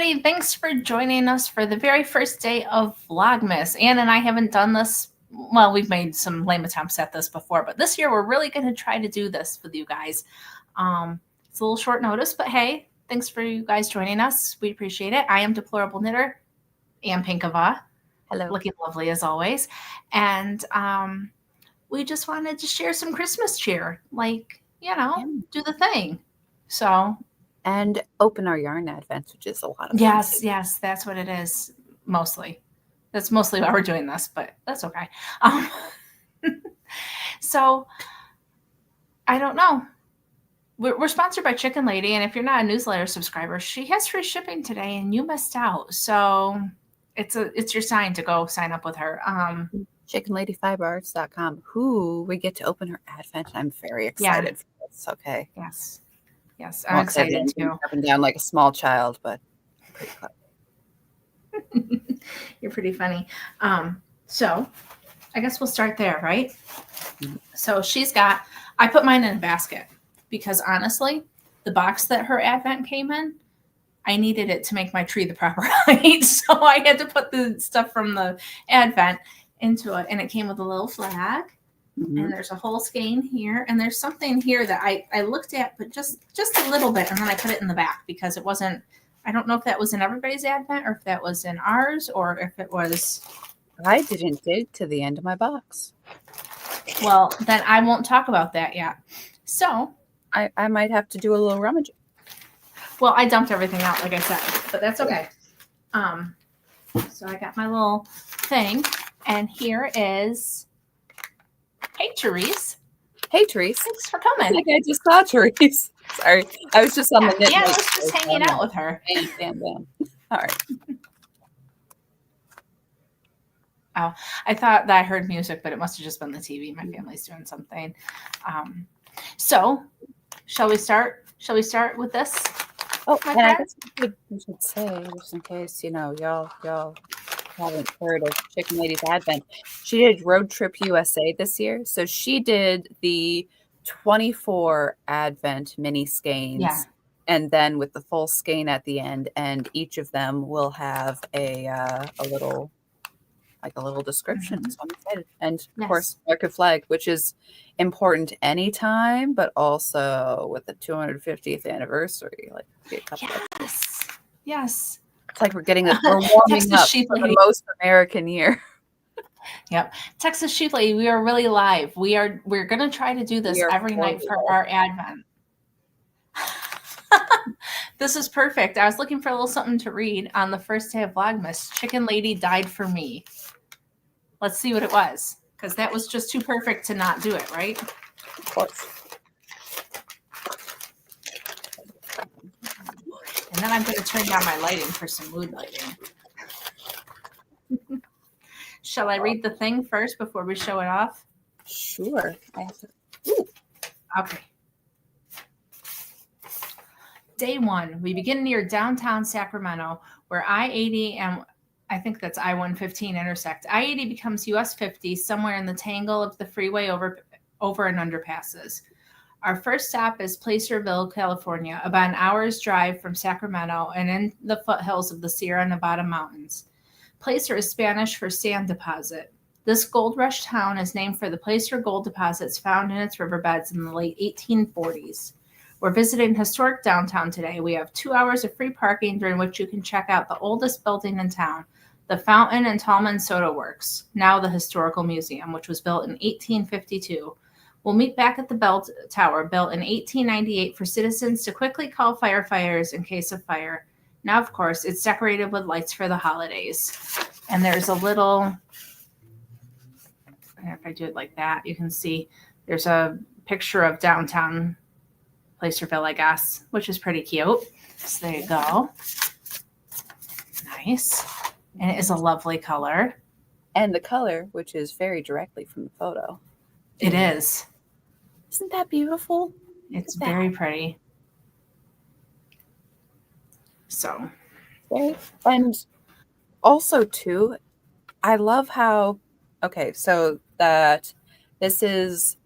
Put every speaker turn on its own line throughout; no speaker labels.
everybody. Thanks for joining us for the very first day of Vlogmas. Ann and I haven't done this. Well, we've made some lame attempts at this before, but this year we're really going to try to do this with you guys. It's a little short notice, but hey, thanks for you guys joining us. We appreciate it. I am Deplorable Knitter, Ann Pinkava.
Hello.
Looking lovely as always. And we just wanted to share some Christmas cheer, like, do the thing. So...
And open our yarn advents, which is a lot of fun.
Yes, that's what it is, mostly. That's mostly why we're doing this, but that's okay. So, I don't know. We're sponsored by Chicken Lady, and if you're not a newsletter subscriber, she has free shipping today, and you missed out. So, it's your sign to go sign up with her.
ChickenLadyFiberArts.com, who we get to open her advent. I'm very excited for this. Okay.
Yes, I'm excited too.
Up and down like a small child, but pretty clever.
You're pretty funny. So I guess we'll start there, right? Mm-hmm. So I put mine in a basket because honestly, the box that her advent came in, I needed it to make my tree the proper height. So I had to put the stuff from the advent into it, and it came with a little flag. Mm-hmm. And there's a whole skein here, and there's something here that I looked at, but just a little bit, and then I put it in the back because it wasn't. I don't know if that was in everybody's advent or if that was in ours or if it was.
I didn't dig to the end of my box.
Well, then I won't talk about that yet. So
I might have to do a little rummaging.
Well, I dumped everything out, like I said, but that's okay. So I got my little thing, and here is. Hey, Therese.
Hey, Therese.
Thanks for coming.
I think I just saw Therese. Sorry. I was just on the knit.
Yeah, I was just hanging out with her.
Bam. All right.
Oh, I thought that I heard music, but it must have just been the TV. My family's doing something. So, shall we start? Shall we start with this?
Oh, and I guess we should say, just in case, y'all haven't heard of Chicken Lady's Advent. She did Road Trip USA this year. So she did the 24 Advent mini skeins.
Yeah.
And then with the full skein at the end, and each of them will have a little description. Mm-hmm. So I'm excited. And of course, American flag, which is important anytime, but also with the 250th anniversary, like a couple of
Yes.
It's like we're warming up for the most American year.
Yep. Texas Sheep Lady, we are really live. We're going to try to do this every night for our Advent. This is perfect. I was looking for a little something to read on the first day of Vlogmas. Chicken Lady died for me. Let's see what it was, because that was just too perfect to not do it, right?
Of course.
And then I'm going to turn down my lighting for some mood lighting. Shall I read the thing first before we show it off?
Sure.
Okay. Day 1, we begin near downtown Sacramento, where I-80 and I think that's I-115 intersect. I-80 becomes US 50 somewhere in the tangle of the freeway over and underpasses. Our first stop is Placerville, California, about an hour's drive from Sacramento and in the foothills of the Sierra Nevada mountains. Placer is Spanish for sand deposit. This gold rush town is named for the placer gold deposits found in its riverbeds in the late 1840s. We're visiting historic downtown today. We have 2 hours of free parking during which you can check out the oldest building in town, the Fountain and Tallman Soda Works, now the Historical Museum, which was built in 1852. We'll meet back at the bell tower, built in 1898 for citizens to quickly call firefighters in case of fire. Now, of course, it's decorated with lights for the holidays. And there's a little, if I do it like that, you can see there's a picture of downtown Placerville, I guess, which is pretty cute. So there you go. Nice. And it is a lovely color.
And the color, which is very directly from the photo.
It is.
Isn't that beautiful?
It's very pretty. So.
And also, too, I love how, okay, so that this is,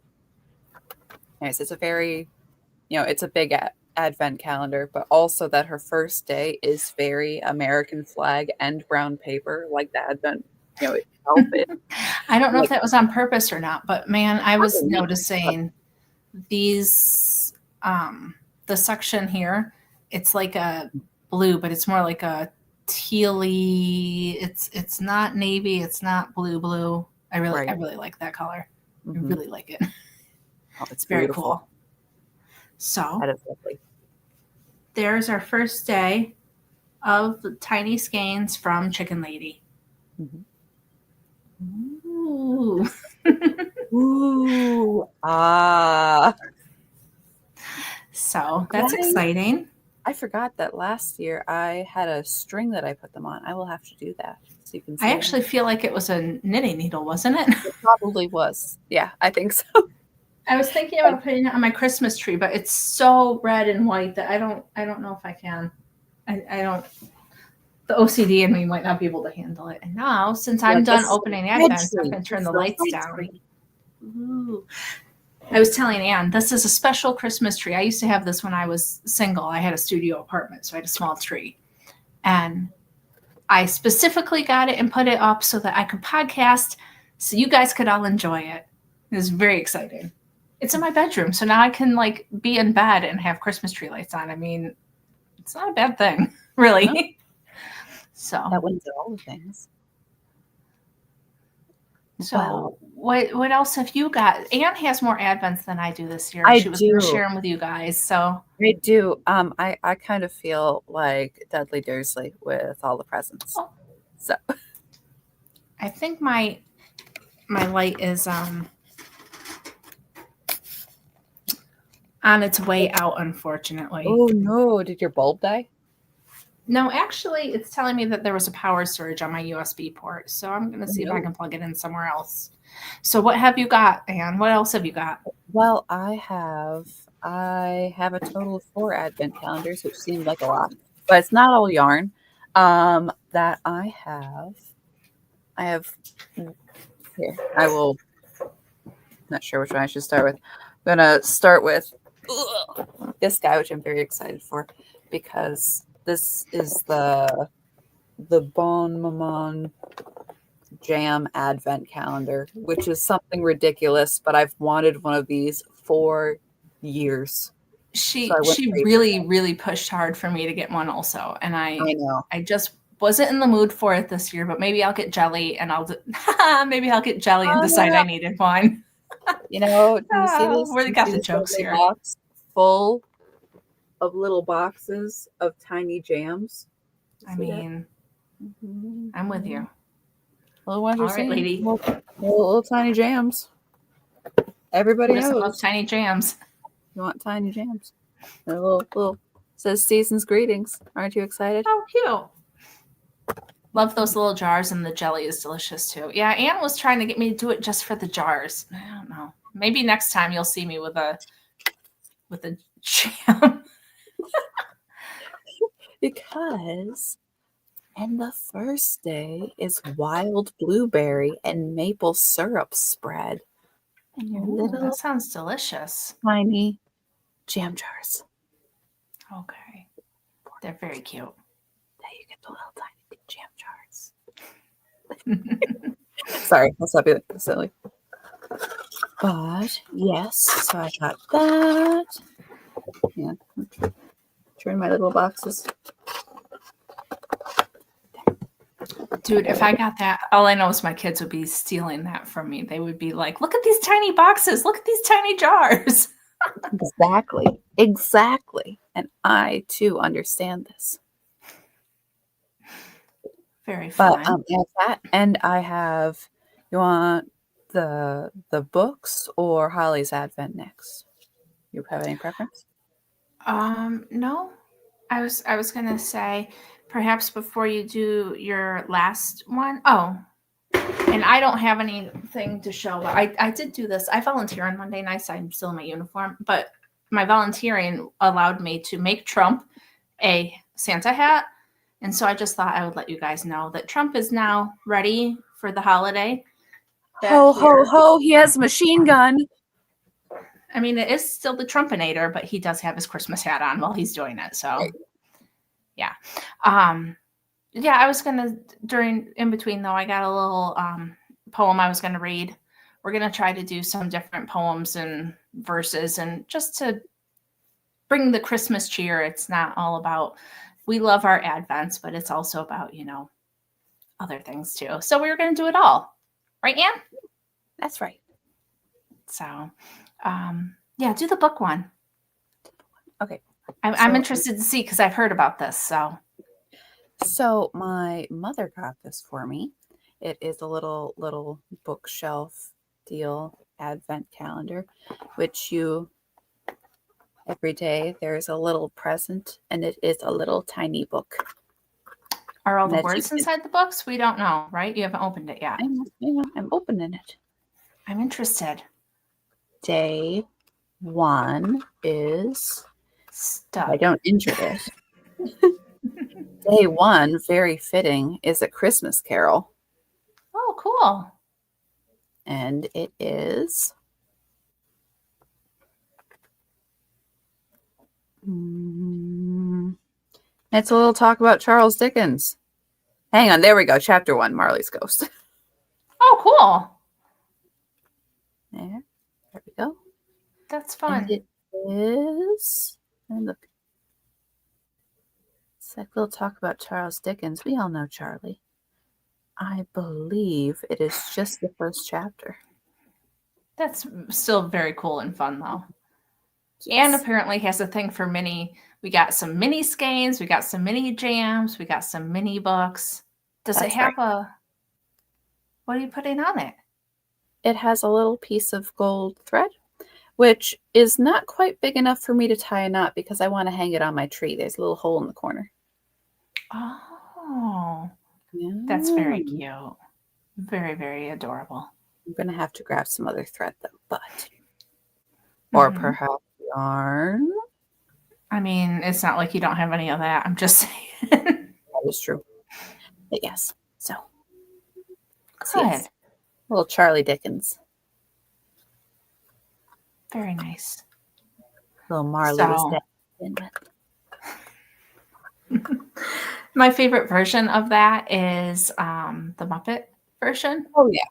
it's a very, it's a big advent calendar, but also that her first day is very American flag and brown paper, like the advent, itself.
I don't know if
Like,
that was on purpose or not, but man, I was
probably not, but
noticing these the section here, it's like a blue, but it's more like a tealy. It's not navy, it's not blue. I
right.
really like that color. I
Hmm.
really like it.
Oh, it's
It's very
beautiful.
cool. So
That is lovely.
there's our first day of the tiny skeins from Chicken Lady.
Mhm.
Ooh.
Ooh, ah.
So that's exciting.
I forgot that last year I had a string that I put them on. I will have to do that so you can
I
see them.
actually feel like it was a knitting needle, wasn't it?
It probably was. Yeah, I think so.
I was thinking about putting it on my Christmas tree, but it's so red and white that I don't know if I can. I don't. The OCD in me might not be able to handle it. And now, since I'm
Like
done
this
opening
red
Advents, I'm
tree.
going to turn
It's
the
the
lights
red
down.
tree.
Ooh. I was telling Anne, this is a special Christmas tree. I used to have this when I was single. I had a studio apartment, so I had a small tree. And I specifically got it and put it up so that I could podcast so you guys could all enjoy it. It was very exciting. It's in my bedroom, so now I can like be in bed and have Christmas tree lights on. I mean, it's not a bad thing, really.
No,
So
that wins at all the things.
So
Well,
what else have you got? Anne has more advents than I do this year.
I
She was going to
do.
share them with you guys. So
I do. I kind of feel like Dudley Dursley with all the presents.
oh,
So
I think my light is on its way out, unfortunately.
oh no, did your bulb die?
No, actually, it's telling me that there was a power surge on my USB port. So I'm going to see if I can plug it in somewhere else. So what have you got, Anne? What else have you got?
Well, I have a total of 4 advent calendars, which seemed like a lot, but it's not all yarn. That I have here. I will not sure which one I should start with. I'm gonna start with this guy, which I'm very excited for because this is the Bon Maman Jam Advent Calendar, which is something ridiculous, but I've wanted one of these for years. So I went
She
crazy.
really pushed hard for me to get one also, and
I know.
I just wasn't in the mood for it this year. But maybe I'll get jelly, and maybe I'll get jelly and decide I needed one.
Do you see this?
Really
You
got
see
the
this
jokes
lovely
here.
box full of little boxes of tiny jams?
I mean, I'm with you.
Little ones
All
are
right,
seeing
lady.
little tiny jams. Everybody knows.
Tiny jams.
You want tiny jams. A little says season's greetings. Aren't you excited?
Oh, cute. Love those little jars, and the jelly is delicious too. Yeah, Anne was trying to get me to do it just for the jars. I don't know. Maybe next time you'll see me with a jam.
Because and the first day is wild blueberry and maple syrup spread. And your little
that sounds delicious.
tiny jam jars.
Okay. They're very cute.
There you get the little tiny jam jars. Sorry, I'll stop being silly. But yes, so I got that. Yeah, turn my little boxes.
Dude, if I got that, all I know is my kids would be stealing that from me. They would be like, look at these tiny boxes. Look at these tiny jars.
Exactly. And I too understand this.
Very fun.
But I have that, and I have. You want the books or Holly's Advent next? You have any preference?
No. I was gonna say perhaps before you do your last one. Oh, and I don't have anything to show, but I did do this. I volunteer on Monday nights. I'm still in my uniform, but my volunteering allowed me to make Trump a Santa hat. And so I just thought I would let you guys know that Trump is now ready for the holiday.
Ho, ho, ho, he has a machine gun.
I mean, it is still the Trumpinator, but he does have his Christmas hat on while he's doing it. So,
Right.
yeah. Yeah, I was gonna in between though. I got a little poem I was gonna read. We're gonna try to do some different poems and verses, and just to bring the Christmas cheer. It's not all about, we love our Advents, but it's also about, other things too. So we were going to do it all. Right, Anne?
That's right.
So, yeah, do the book one.
Okay.
I'm interested to see because I've heard about this.
So my mother got this for me. It is a little bookshelf deal advent calendar, which every day there's a little present, and it is a little tiny book.
Are all the words inside the books? We don't know, right? You haven't opened it yet.
I'm opening it.
I'm interested.
Day 1 is
stuck.
I don't injure it. Day 1, very fitting, is A Christmas Carol.
Oh, cool.
And it is it's a little talk about Charles Dickens. Hang on, there we go. Chapter 1, Marley's Ghost.
Oh, cool.
There we go.
That's fun.
And it is, look. It's like we'll talk about Charles Dickens. We all know Charlie. I believe it is just the first chapter.
That's still very cool and fun, though. Yes. And apparently has a thing for mini. We got some mini skeins. We got some mini jams. We got some mini books. Does it have what are you putting on it?
It has a little piece of gold thread, which is not quite big enough for me to tie a knot because I want to hang it on my tree. There's a little hole in the corner.
Oh, yeah. That's very cute. Very, very adorable.
I'm going to have to grab some other thread, though, but... Or perhaps yarn.
I mean, it's not like you don't have any of that. I'm just saying.
That is true. But yes, so.
Good.
Yes. Little Charlie Dickens.
Very nice.
Little Marley was dead.
My favorite version of that is the Muppet version.
Oh, yeah.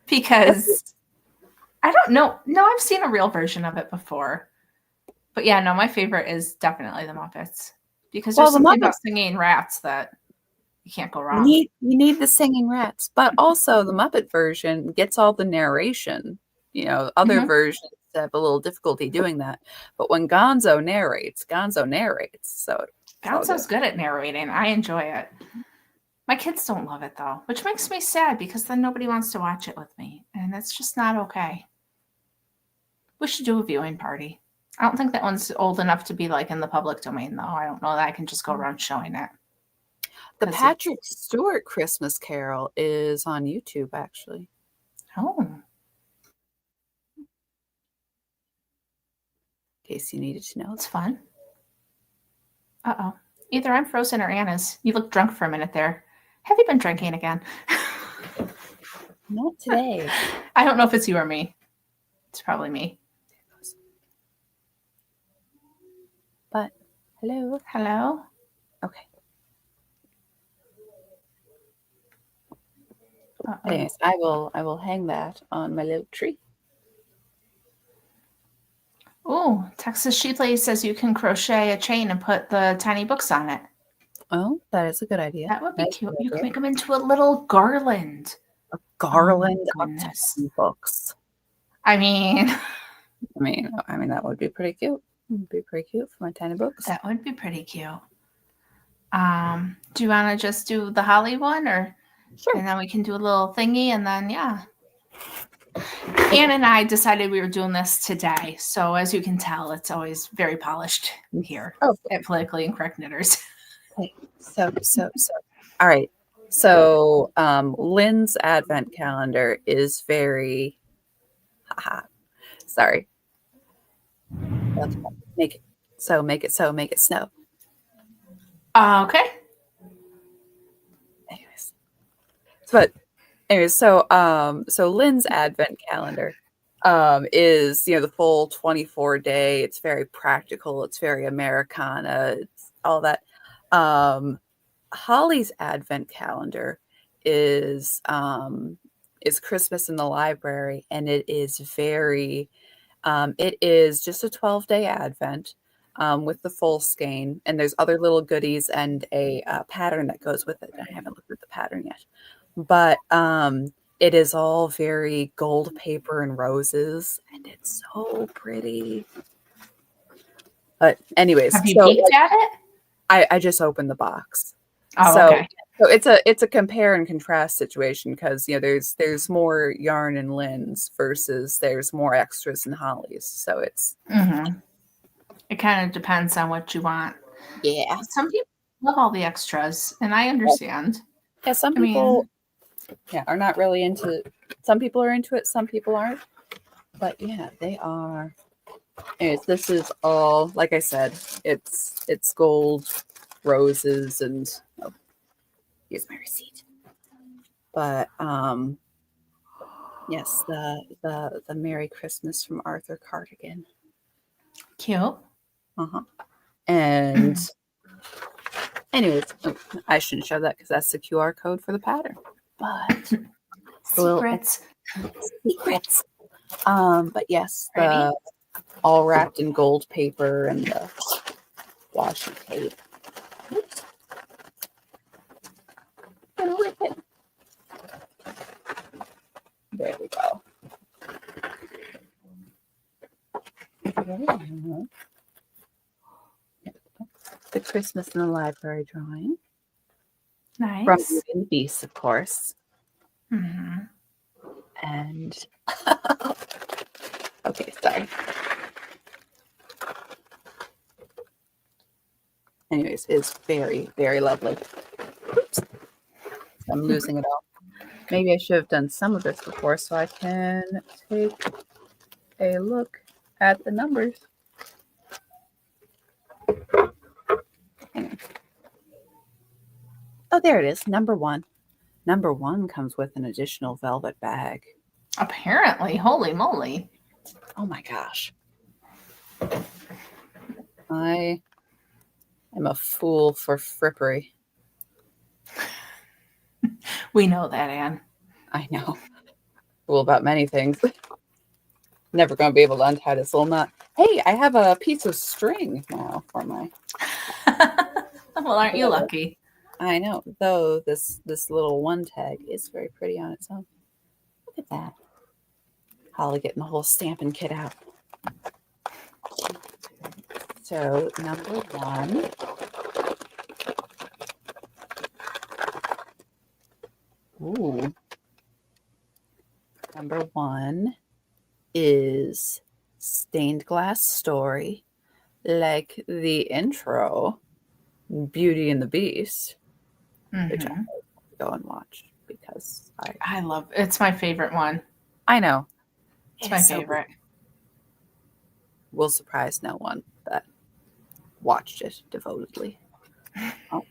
Because I don't know. No, I've seen a real version of it before. But yeah, no, my favorite is definitely the Muppets. Because there's something about singing rats that you can't go wrong.
You need the singing rats. But also the Muppet version gets all the narration. Other versions have a little difficulty doing that. But when Gonzo narrates. So
Gonzo's good at narrating. I enjoy it. My kids don't love it, though, which makes me sad because then nobody wants to watch it with me. And that's just not okay. We should do a viewing party. I don't think that one's old enough to be like in the public domain, though. I don't know that I can just go around showing it.
The Patrick Stewart Christmas Carol is on YouTube, actually.
Oh.
In case you needed to know.
It's fun. Uh-oh. Either I'm frozen or Anna's. You look drunk for a minute there. Have you been drinking again?
Not today.
I don't know if it's you or me. It's probably me.
But hello.
Hello.
Okay.
Uh-oh.
Anyways, I will hang that on my little tree.
Oh, Texas Sheep Lady says you can crochet a chain and put the tiny books on it.
Oh, that is a good idea.
That would be cute. You can make them into a little garland.
A garland of tiny books.
I mean,
that would be pretty cute. It would be pretty cute for my tiny books.
That would be pretty cute. Do you want to just do the holly one, or
sure?
And then we can do a little thingy, and then yeah. Anne and I decided we were doing this today, so as you can tell, it's always very polished here at Politically Incorrect Knitters.
Okay, so. All right. So, Lynn's advent calendar is very. Sorry. Make it so. Make it snow.
Okay.
Anyways, so Lynn's advent calendar is, the full 24-day. It's very practical. It's very Americana. It's all that. Holly's advent calendar is Christmas in the Library, and it is it is just a 12-day advent with the full skein, and there's other little goodies and a pattern that goes with it. I haven't looked at the pattern yet, but it is all very gold paper and roses, and it's so pretty. But anyways,
have you peeked at it?
I just opened the box.
Oh, okay.
So it's a compare and contrast situation, because there's more yarn and Lynn's versus there's more extras in Holly's. So it's
it kind of depends on what you want.
Yeah.
Some people love all the extras, and I understand.
Yeah, some people are not really into. Some people are into it, some people aren't. But yeah, they are. Anyways, this is all, like I said, it's gold, roses, and here's my receipt. But yes, the Merry Christmas from Arthur Cardigan.
Cute.
And anyways, I shouldn't show that because that's the QR code for the pattern. But
secrets.
But yes, all wrapped in gold paper and the washi tape. Oops. Gonna rip it. There we go. The Christmas in the Library drawing.
Nice.
From Beauty and the Beast, of course. And okay, sorry. Anyways, it's very, very lovely. Oops. I'm losing it all. Maybe I should have done some of this before so I can take a look at the numbers. Oh, there it is. Number 1. Number 1 comes with an additional velvet bag.
Apparently. Holy moly.
Oh my gosh. I am a fool for frippery.
We know that, Anne.
I know. Fool about many things. Never going to be able to untie this little knot. Hey, I have a piece of string now for my...
Well, aren't you lucky?
I know, though this little one tag is very pretty on its own. Look at that. Holly getting the whole stamping kit out. So, number 1. Ooh. Number 1 is Stained Glass Story, like the intro, Beauty and the Beast, which I go and watch because
I love it. It's my favorite one.
I know.
It's my favorite.
Will surprise no one that watched it devotedly. Oh.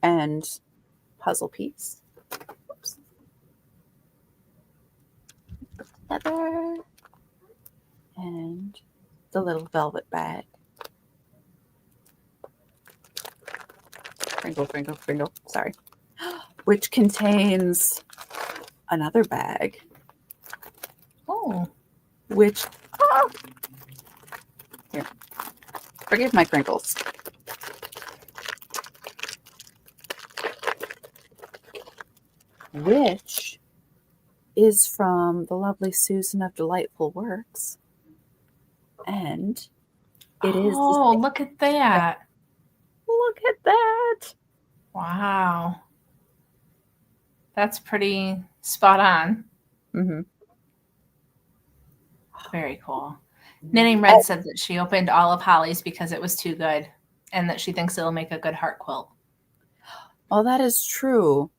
And puzzle piece. Oops. Feather. And the little velvet bag. Crinkle. Sorry. Which contains another bag.
Oh.
Which... Here. Forgive my crinkles. Which is from the lovely Susan of Delightful Works. And it is...
Oh, look at that.
Look at that.
Wow. That's pretty spot on. Very cool. Knitting Red said that she opened all of Holly's because it was too good and that she thinks it'll make a good heart quilt.
Oh, that is true.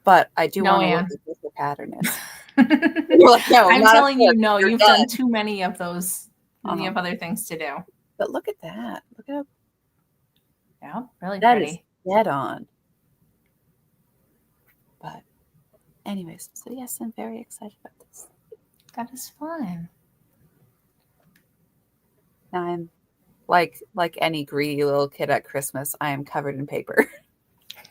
But I do want to look at what the pattern is. Like, no,
I'm telling you, no, you've done too many of those. And you have other things to do.
But look at that. Look at
yeah, really
that
pretty.
Dead on. But anyways, so yes, I'm very excited about this.
That is fun.
Now I'm like any greedy little kid at Christmas, I am covered in paper.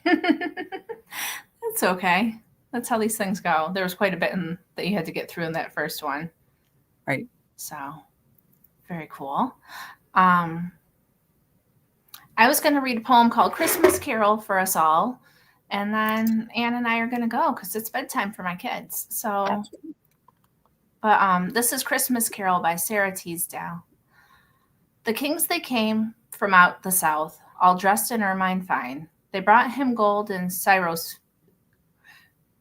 That's okay. That's how these things go. There was quite a bit that you had to get through in that first one.
Right.
So, very cool. I was going to read a poem called Christmas Carol for us all. And then Anne and I are going to go because it's bedtime for my kids. So,
Absolutely.
But this is Christmas Carol by Sarah Teasdale. The kings they came from out the south, all dressed in ermine fine. They brought him gold and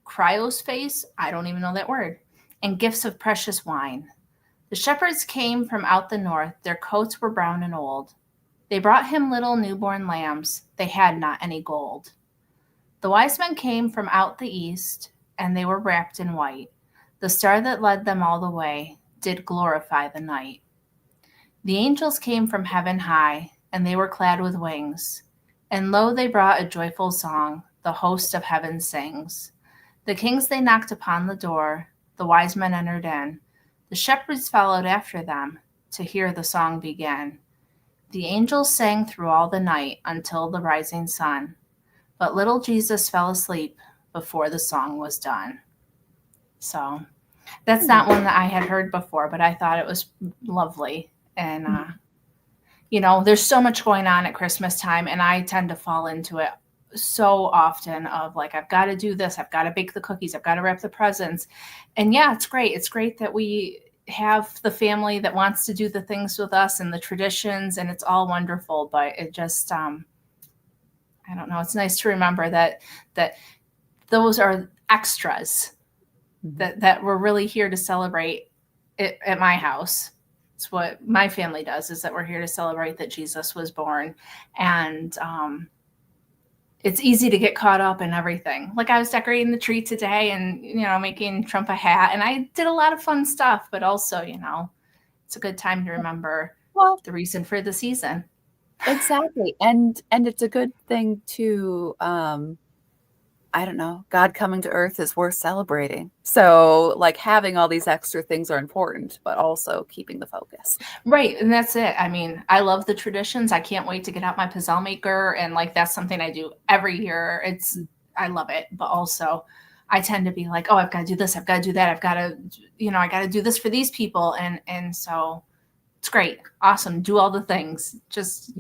Cryo's face, I don't even know that word, and gifts of precious wine. The shepherds came from out the north, their coats were brown and old. They brought him little newborn lambs, they had not any gold. The wise men came from out the east, and they were wrapped in white. The star that led them all the way did glorify the night. The angels came from heaven high, and they were clad with wings. And lo, they brought a joyful song, the host of heaven sings. The kings they knocked upon the door, the wise men entered in. The shepherds followed after them to hear the song begin. The angels sang through all the night until the rising sun. But little Jesus fell asleep before the song was done. So that's not one that I had heard before, but I thought it was lovely. And, there's so much going on at Christmas time, and I tend to fall into it so often of like, I've got to do this. I've got to bake the cookies. I've got to wrap the presents. And yeah, it's great. It's great that we have the family that wants to do the things with us and the traditions, and it's all wonderful, but it just, I don't know. It's nice to remember that those are extras that we're really here to celebrate it at my house. It's what my family does, is that we're here to celebrate that Jesus was born. And it's easy to get caught up in everything. Like I was decorating the tree today and, making Trump a hat, and I did a lot of fun stuff, but also, it's a good time to remember the reason for the season.
Exactly. And it's a good thing to, I don't know, God coming to earth is worth celebrating. So like having all these extra things are important, but also keeping the focus.
Right. And that's it. I mean, I love the traditions. I can't wait to get out my puzzle maker. And like, that's something I do every year. I love it. But also I tend to be like, oh, I've got to do this. I've got to do that. I've got to, I got to do this for these people. And so it's great. Awesome. Do all the things. Just,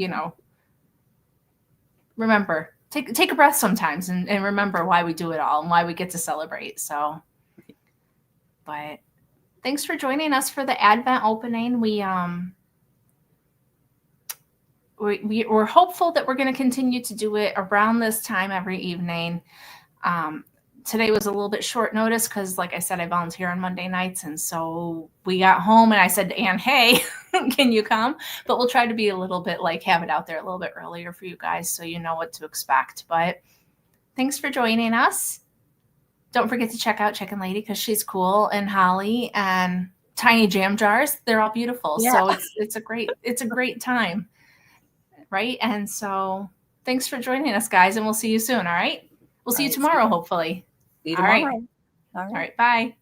remember, take a breath sometimes and remember why we do it all and why we get to celebrate. So, but thanks for joining us for the Advent opening. We're hopeful that we're going to continue to do it around this time every evening. Today was a little bit short notice because, like I said, I volunteer on Monday nights. And so we got home and I said to Anne, hey, can you come? But we'll try to be a little bit have it out there a little bit earlier for you guys so you know what to expect. But thanks for joining us. Don't forget to check out Chicken Lady because she's cool, and Holly and Tiny Jam Jars. They're all beautiful. Yeah. So it's a great time. Right. And so thanks for joining us, guys. And we'll see you soon. All right. We'll see you tomorrow, hopefully.
See you tomorrow.
All right. Bye.